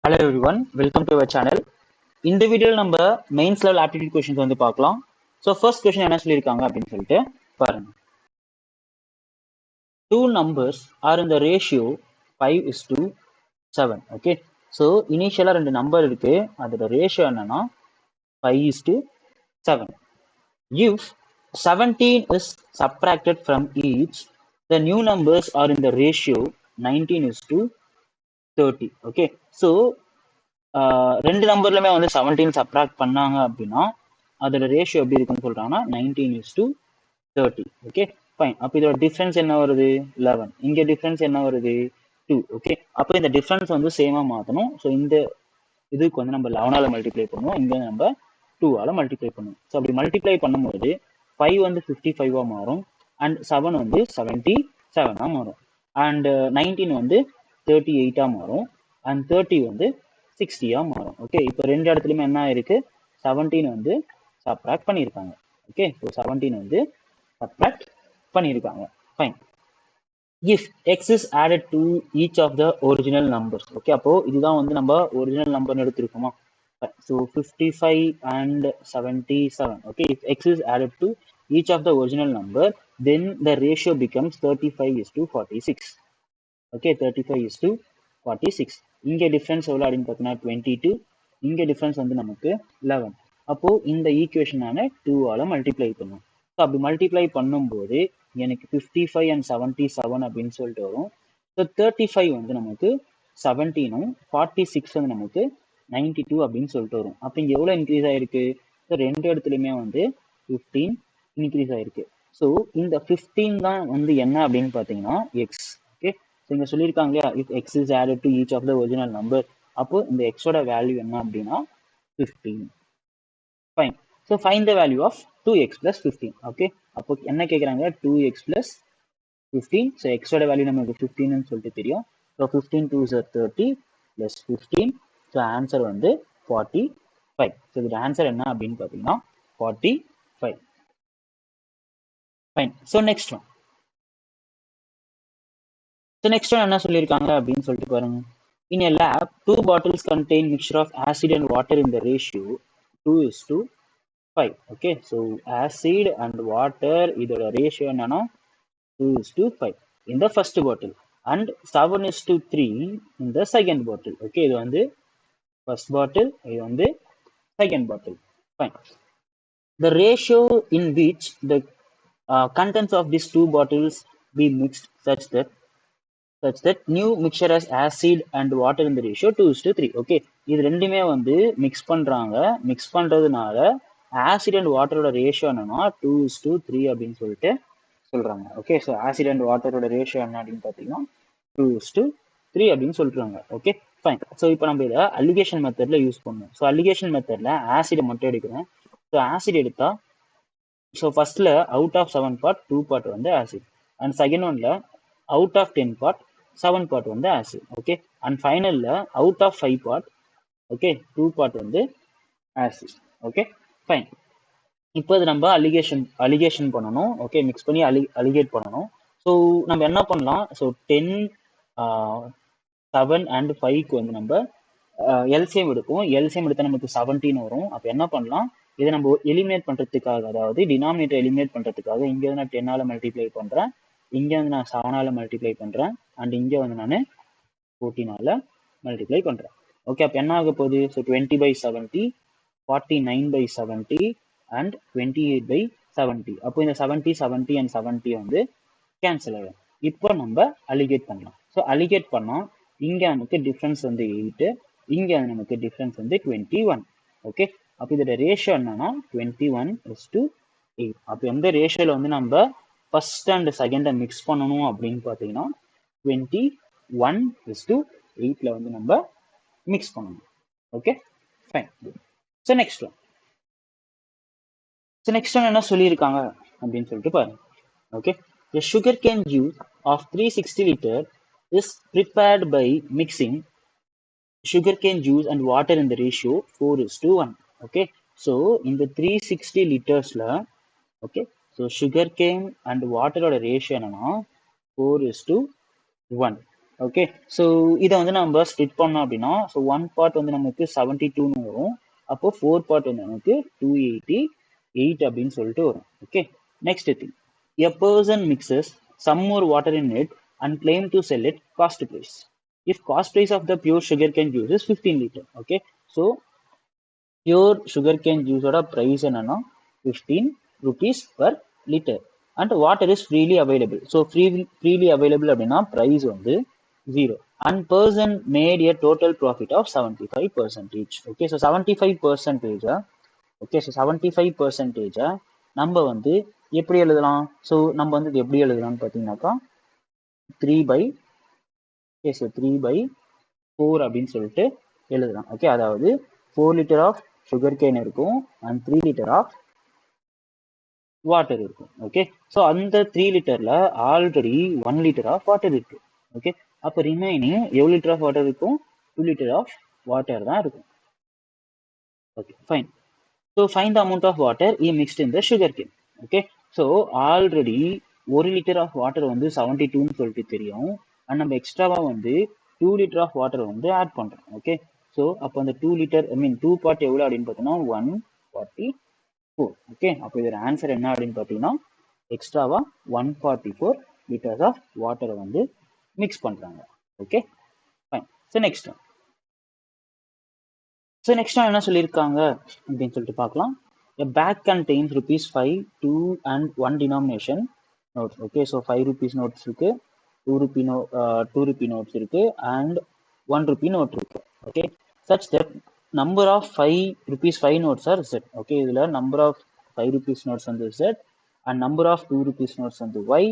Hello everyone, welcome to our channel. இந்த வீடியோல நம்ம மெயின்ஸ் லெவல் ஆப்டிடியூட் கொஸ்டின்ஸ் வந்து பார்க்கலாம். ஸோ ஃபர்ஸ்ட் கொஸ்டின் என்ன சொல்லியிருக்காங்க அப்படின்னு சொல்லிட்டு பாருங்க. Two numbers are in the ratio 5:7. Okay, so இனிஷியலாக ரெண்டு நம்பர் இருக்கு, அதோட ரேஷியோ என்னன்னா 5:7. If 17 is subtracted from each, the new numbers are in the ratio 19:30. Okay, so ரெண்டு நம்பர்லுமே வந்து 17 சப்ராக்ட் பண்ணாங்க அப்படின்னா அதோட ரேஷியோ எப்படி இருக்குன்னு சொல்றாங்கன்னா 19:30. Okay fine. அப்போ இதோட டிஃபரன்ஸ் என்ன வருது? 11. இங்க டிஃபரன்ஸ் என்ன வருது? 2. ஓகே, அப்போ இந்த டிஃபரன்ஸ் வந்து சேமா மாற்றணும். ஸோ இந்த இதுக்கு வந்து நம்ம 11ஆல மல்டிப்ளை பண்ணுவோம், இங்க நம்ம 2ஆல மல்டிப்ளை பண்ணுவோம். ஸோ அப்படி மல்டிப்ளை பண்ணும்போது 5 வந்து 55ஆ மாறும், அண்ட் 7 வந்து 77ஆ மாறும், அண்ட் 19 வந்து 38ஆ மாறும், அண்ட் 30 வந்து 60ஆ மாறும். ஓகே, இப்போ ரெண்டு இடத்துலையுமே என்ன இருக்கு? 17 வந்து சப்ராக்ட் பண்ணியிருக்காங்க. ஓகே, ஸோ 17 வந்து சப்ராக்ட் பண்ணியிருக்காங்க. Fine. If X is added to each of the original numbers. Okay, அப்போ இதுதான் வந்து நம்ம ஒரிஜினல் நம்பர்னு எடுத்திருக்கோமா? So 55 and 77. Okay, if x is added to each of the original number, then the ratio becomes 35:46. Okay, 35:46. இங்கே difference எவ்வளோ அப்படின்னு பார்த்தீங்கன்னா 22. இங்கே டிஃபரன்ஸ் வந்து நமக்கு 11. அப்போ இந்த ஈக்குவேஷனான 2ஆல மல்டிப்ளை பண்ணும். ஸோ அப்படி மல்டிப்ளை பண்ணும்போது எனக்கு 55 and 77 அப்படின்னு சொல்லிட்டு வரும். ஸோ 35 வந்து நமக்கு 17ம் 46 வந்து நமக்கு 92 அப்படின்னு சொல்லிட்டு வரும். அப்போ இங்கே எவ்வளோ இன்க்ரீஸ் ஆயிருக்கு? ஸோ ரெண்டு இடத்துலையுமே வந்து 15 இன்க்ரீஸ் ஆயிருக்கு. ஸோ இந்த 15 தான் வந்து என்ன அப்படின்னு பார்த்தீங்கன்னா எக்ஸ். ஓகே, ஸோ இங்கே சொல்லியிருக்காங்க இல்லையா, if X is added to each of the original number, அப்போ இந்த எக்ஸோட வேல்யூ என்ன அப்படின்னா 15. Fine. So find the value of 2x plus 15. Okay, அப்போ என்ன கேட்குறாங்க? 2x plus 15. ஸோ எக்ஸோட வேல்யூ நமக்கு 15ன்னு சொல்லிட்டு தெரியும். So 15 2s are 30 plus 15. So answer வந்து 45. ஸோ இதோட ஆன்சர் என்ன அப்படின்னு பார்த்தீங்கன்னா 45. Fine. So next one. So next one என்ன சொல்லியிருக்காங்க அப்படின்னு சொல்லிட்டு பாருங்க. In a lab, 2 bottles contain mixture of acid and water in the ratio 2:5. Okay, so acid and water இதோட ரேஷியோ என்னன்னா 2:5 in the first bottle and 7:3 in the second bottle. Okay, இது வந்து first bottle, இது வந்து second bottle. Fine. The ratio in which the contents of these two bottles be mixed such that new mixture has acid and water in the ratio 2:3. Okay, இது ரெண்டுமே வந்து mix பண்றாங்க. Mix பண்றதுனால acid and வாட்டரோட ratio என்னன்னா 2:3 அப்படின்னு சொல்லிட்டு சொல்றாங்க. ஓகே, ஸோ ஆசிட் அண்ட் வாட்டரோட ரேஷியோ என்ன அப்படின்னு பார்த்தீங்கன்னா 2:3 அப்படின்னு சொல்றாங்க. Okay fine. ஸோ இப்போ நம்ம இதை அலிகேஷன் மெத்தட்ல யூஸ் பண்ணுவோம். ஸோ அலிகேஷன் மெத்தட்ல ஆசிடை மட்டும் எடுக்கிறேன். ஸோ ஆசிட் எடுத்தா ஸோ ஃபர்ஸ்ட்ல அவுட் ஆஃப் 7 பார்ட் 2 பார்ட் வந்து ஆசிட், அண்ட் செகண்ட் ஒன்ல அவுட் ஆஃப் 10 பார்ட் 7 பார்ட் வந்து ஆசிட். ஓகே, அண்ட் ஃபைனல்ல out of 5 part okay 2 part வந்து ஆசிட். Okay fine. இப்போ இது நம்ம அலிகேஷன் பண்ணணும். ஓகே, மிக்ஸ் பண்ணி அலிகேட் பண்ணணும். ஸோ நம்ம என்ன பண்ணலாம்? ஸோ 10 7 அண்ட் 5க்கு வந்து நம்ம எல்சிஎம் எடுப்போம். எல்சிஎம் எடுத்தால் நமக்கு 17 வரும். அப்போ என்ன பண்ணலாம்? இதை நம்ம எலிமினேட் பண்ணுறதுக்காக, அதாவது டினாமினேட்டர் எலிமினேட் பண்ணுறதுக்காக இங்கே வந்து நான் 10ஆல மல்டிப்ளை பண்ணுறேன், இங்கே வந்து நான் 7ஆல மல்டிப்ளை பண்ணுறேன், அண்ட் இங்கே வந்து நான் 14ஆல மல்டிப்ளை பண்ணுறேன். ஓகே, அப்போ என்ன ஆக போகுது? So 20/70, 49/70 and 28/70. அப்போ இந்த 70 70 அண்ட் 70 வந்து கேன்சல் ஆகும். இப்போ நம்ம அலிகேட் பண்ணலாம். ஸோ அலிகேட் பண்ணால் இங்கே நமக்கு டிஃப்ரென்ஸ் வந்து 8, இங்கே நமக்கு டிஃப்ரென்ஸ் வந்து 21. ஓகே, அப்போ இதோட ரேஷியோ என்னன்னா 21:8. அப்போ எந்த ரேஷியோவில் வந்து நம்ம ஃபர்ஸ்ட் அண்ட் செகண்டை மிக்ஸ் பண்ணணும் அப்படின்னு பார்த்தீங்கன்னா 21:8ல வந்து நம்ம மிக்ஸ் பண்ணணும். Okay fine. So next one. So next one என்ன சொல்லியிருக்காங்க அப்படின்னு சொல்லிட்டு பாருங்க. Okay, a sugarcane juice of 360 liter is prepared by mixing sugarcane juice and water in the ratio 4:1. Okay, so in the 360 litersல okay, so sugarcane and water ஓட ratio என்னன்னா 4:1. Okay, so இதை வந்து நம்ம ஸ்ப்ளிட் பண்ணோம் அப்படின்னா, ஸோ ஒன் பார்ட் வந்து நமக்கு 72ன்னு வரும். அப்போ 4 பார்ட் வந்து நமக்கு 288 அப்படின்னு சொல்லிட்டு வரும். Okay, next thing, a person mixes some more water in it and claim to sell it cost price. If cost price of the pure sugarcane juice is 15 liter. Okay, so pure sugarcane juice ஓட price என்னன்னா 15 rupees per liter and water is freely available. So freely available அப்படின்னா price வந்து 0 and person made a total profit of 75%. Okay, so 75%, okay, so 75% நம்ம வந்து எப்படி எழுதலாம்? So நம்ம வந்து இது எப்படி எழுதலாம்னு பார்த்தீங்கன்னாக்கா 3/4 அப்படின்னு சொல்லிட்டு எழுதலாம். ஓகே, அதாவது 4 லிட்டர் ஆஃப் சுகர் கேன் இருக்கும் அண்ட் 3 லிட்டர் ஆஃப் வாட்டர் இருக்கும். ஓகே, ஸோ அந்த 3 லிட்டர்ல ஆல்ரெடி 1 லிட்டர் ஆஃப் வாட்டர் இருக்கு. ஓகே, அப்போ ரிமைனிங் எவ்வளோ லிட்டர் ஆஃப் வாட்டர் இருக்கும்? 2 லிட்டர் ஆஃப் வாட்டர் தான் இருக்கும். Okay, fine. So find the amount of water he mixed in the sugar cane. Okay, so already 1 liter of water வந்து 72ன்னு சொல்லிட்டு தெரியும். And நம்ம எக்ஸ்ட்ராவா வந்து 2 liter of water வந்து ஆட் பண்றோம். ஓகே, ஸோ அப்போ அந்த 2 liter, ஐ மீன் 2 பார்ட் எவ்வளோ அப்படின்னு பார்த்தீங்கன்னா 144. ஓகே, அப்போ இதோட ஆன்சர் என்ன அப்படின்னு பார்த்தீங்கன்னா எக்ஸ்ட்ராவா 144 liters ஆஃப் வாட்டரை வந்து மிக்ஸ் பண்றாங்க. Okay, fine. ஸோ நெக்ஸ்ட் என்ன சொல்லியிருக்காங்க அப்படின்னு சொல்லிட்டு பார்க்கலாம். A bag contains ₹5, 2 and 1 denomination notes. Okay, so 5 rupees notes இருக்கு, 2 rupee notes இருக்கு and 1 rupee note இருக்கு. Okay, such that number of 5 notes are Z. Okay, இதுல number of 5 rupees notes வந்து Z and number of 2 rupees notes வந்து Y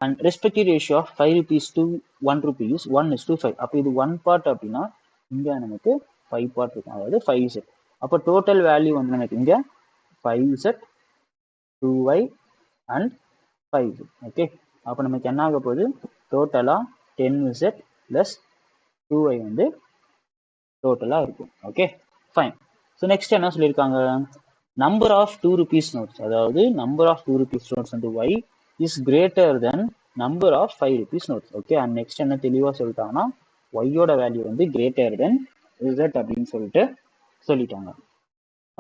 and respective ratio of 5 rupees to 1 rupee is 1:5. அப்போ இது 1 part அப்படின்னா இங்க நமக்கு 5 part இருக்கும், அதாவது 5Z. அப்போ டோட்டல் வேல்யூ வந்து நமக்கு இங்க 5Z, 2Y and 5Z. Okay, அப்போ நமக்கு என்ன ஆக போகுது? டோட்டலா 10Z பிளஸ் 2Y வந்து டோட்டலா இருக்கும். Okay, fine. ஸோ நெக்ஸ்ட் என்ன சொல்லியிருக்காங்க? நம்பர் ஆஃப் 2 rupees notes, அதாவது நம்பர் ஆஃப் 2 rupees notes வந்து Y is greater than number of 5 rupees notes. Okay, and next என்ன தெளிவாக சொல்லிட்டாங்கன்னா ஒய்யோட வேல்யூ வந்து கிரேட்டர் தென் Z அப்படின்னு சொல்லிட்டு சொல்லிட்டாங்க.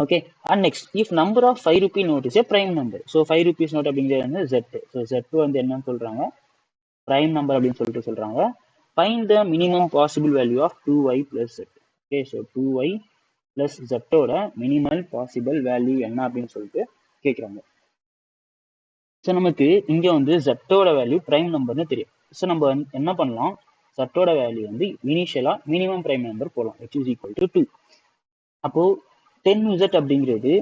Okay, and next, if number of 5 rupee note is a prime number. So 5 rupees note அப்படிங்கிறது வந்து Z. ஸோ Z வந்து என்னன்னு சொல்றாங்க? prime number அப்படின்னு சொல்லிட்டு சொல்றாங்க. Find the minimum possible value of 2Y plus Z. Okay, so 2Y plus Z ஓட minimal possible value என்ன அப்படின்னு சொல்லிட்டு கேட்குறாங்க. ஸோ நமக்கு இங்க வந்து Z ஓட வேல்யூ பிரைம் நம்பர்னு தெரியும். ஸோ நம்ம என்ன பண்ணலாம்? Z ஓட வேல்யூ வந்து இனிஷியலா மினிமம் பிரைம் நம்பர் போகலாம், which is equal to 2. அப்போ 10Z அப்படிங்கிறது,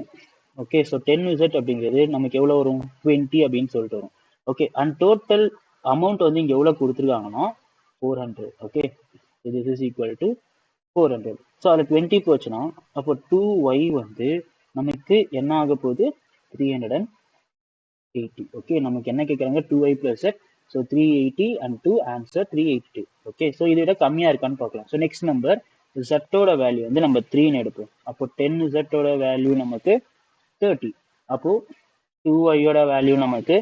ஓகே, ஸோ 10Z அப்படிங்கிறது நமக்கு எவ்வளோ வரும்? 20 அப்படின்னு சொல்லிட்டு வரும். ஓகே, அண்ட் டோட்டல் அமௌண்ட் வந்து இங்கே எவ்வளோ கொடுத்துருக்காங்கன்னா 400. Okay, this is equal to 400. So அதில் 20 போச்சுன்னா அப்போ 2Y வந்து நமக்கு என்ன ஆக போகுது? 380. ஓகே, நமக்கு என்ன கேட்குறாங்க? 2Y plus Z. So 380 and 2 answer 382. Okay, so இதை விட கம்மியாக இருக்கான்னு பார்க்கலாம். ஸோ நெக்ஸ்ட் நம்பர் Z-ஓட வேல்யூ வந்து நம்ம 3ன்னு எடுப்போம். அப்போ 10Z-ஓட வேல்யூ நமக்கு 30. அப்போ 2Y-ஓட வேல்யூ நமக்கு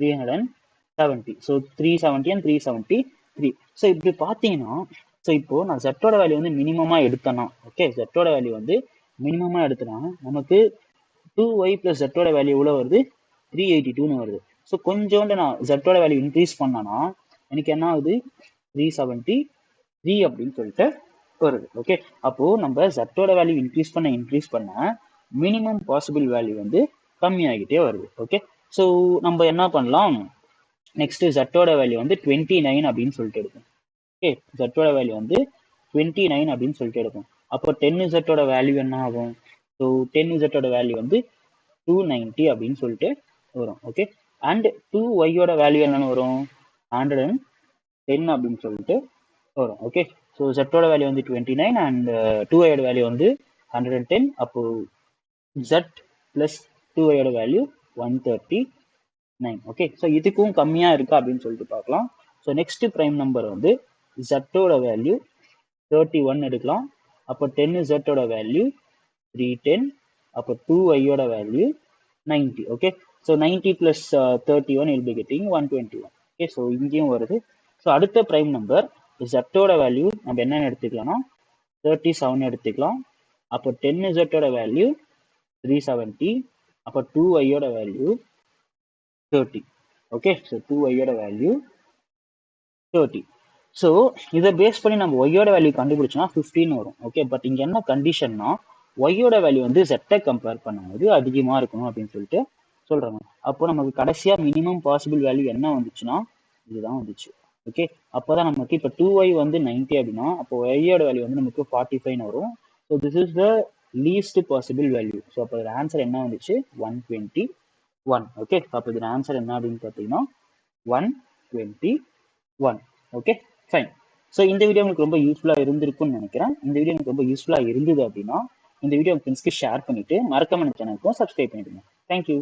370. So 370 and 373. ஸோ இப்படி பார்த்தீங்கன்னா, ஸோ இப்போ நான் Z-ஓட வேல்யூ வந்து மினிமமா எடுத்தேன்னா, ஓகே, Z-ஓட வேல்யூ வந்து மினிமமா எடுத்தேன்னா நமக்கு 2Y plus Z-ஓட வேல்யூ எவ்வளோ வருது? 382ன்னு வருது. ஸோ கொஞ்சோண்டு நான் Z-ஓட வேல்யூ இன்க்ரீஸ் பண்ணனா எனக்கு என்ன ஆகுது? 373 அப்படின்னு சொல்லிட்டு வருது. ஓகே, அப்போ நம்ம Z-ஓட வேல்யூ இன்க்ரீஸ் பண்ண மினிமம் பாசிபிள் வேல்யூ வந்து கம்மியாகிட்டே வருது. ஓகே, ஸோ நம்ம என்ன பண்ணலாம்? நெக்ஸ்ட் Z-ஓட வேல்யூ வந்து 29 அப்படின்னு சொல்லிட்டு எடுப்போம். ஓகே, Z-ஓட வேல்யூ வந்து 29 அப்படின்னு சொல்லிட்டு எடுப்போம். அப்போ 10Z-ஓட வேல்யூ என்ன ஆகும்? ஸோ 10Z-ஓட வேல்யூ வந்து 290 அப்படின்னு சொல்லிட்டு வரும். ஓகே, அண்ட் 2Y-ஓட வேல்யூ என்னன்னு வரும்? 110 அப்படின்னு சொல்லிட்டு வரும். ஓகே, ஸோ Z-ஓட வேல்யூ வந்து 29 அண்ட் 2Y-ஓட வேல்யூ வந்து 110. அப்போ Z பிளஸ் 2Y-ஓட வேல்யூ 139. ஓகே, ஸோ இதுக்கும் கம்மியா இருக்கா அப்படின்னு சொல்லிட்டு பார்க்கலாம். ஸோ நெக்ஸ்ட் பிரைம் நம்பர் வந்து Z-ஓட வேல்யூ 31 எடுக்கலாம். அப்போ 10Z-ஓட வேல்யூ 310. அப்போ 2Y-ஓட value 90. Okay, so 90 plus 31 will be getting 121. Okay, so இங்கேயும் வருது. ஸோ அடுத்த பிரைம் நம்பர் ஜெட்டோட வேல்யூ நம்ம என்னென்னு எடுத்துக்கலாம்னா 37 எடுத்துக்கலாம். அப்போ 10z வேல்யூ 370. அப்போ 2y value 30. Okay, so 2y value 30. So இதை பேஸ் பண்ணி நம்ம ஒய்யோட வேல்யூ கண்டுபிடிச்சோம்னா 15 வரும். ஓகே, பட் இங்கே என்ன கண்டிஷன்னா ஒய்யோட வேல்யூ வந்து ஜெட்டை கம்பேர் பண்ணும்போது அதிகமாக இருக்கணும் அப்படின்னு சொல்லிட்டு சொல்கிறாங்க. அப்போ நமக்கு கடைசியாக மினிமம் பாசிபிள் வேல்யூ என்ன வந்துச்சுன்னா இதுதான் வந்துச்சு. ஓகே, அப்போ தான் நமக்கு இப்போ 2y வந்து 90 அப்படின்னா அப்போ ஒய்யோட வேல்யூ வந்து நமக்கு 45 வரும். So this is the least possible value. So அப்போ இதோட ஆன்சர் என்ன வந்துச்சு 121. ஓகே, அப்போ இதோட ஆன்சர் என்ன அப்படின்னு பார்த்தீங்கன்னா 121. Okay, fine. ஸோ இந்த வீடியோ உங்களுக்கு ரொம்ப யூஸ்ஃபுல்லாக இருந்திருக்கும்னு நினைக்கிறேன். இந்த வீடியோ எனக்கு ரொம்ப யூஸ்ஃபுல்லாக இருந்தது அப்படின்னா இந்த வீடியோ ஃப்ரெண்ட்ஸ்க்கு ஷேர் பண்ணிட்டு மறக்காம சேனலுக்கும் சப்ஸ்கிரைப் பண்ணிடுங்க. தேங்க்யூ.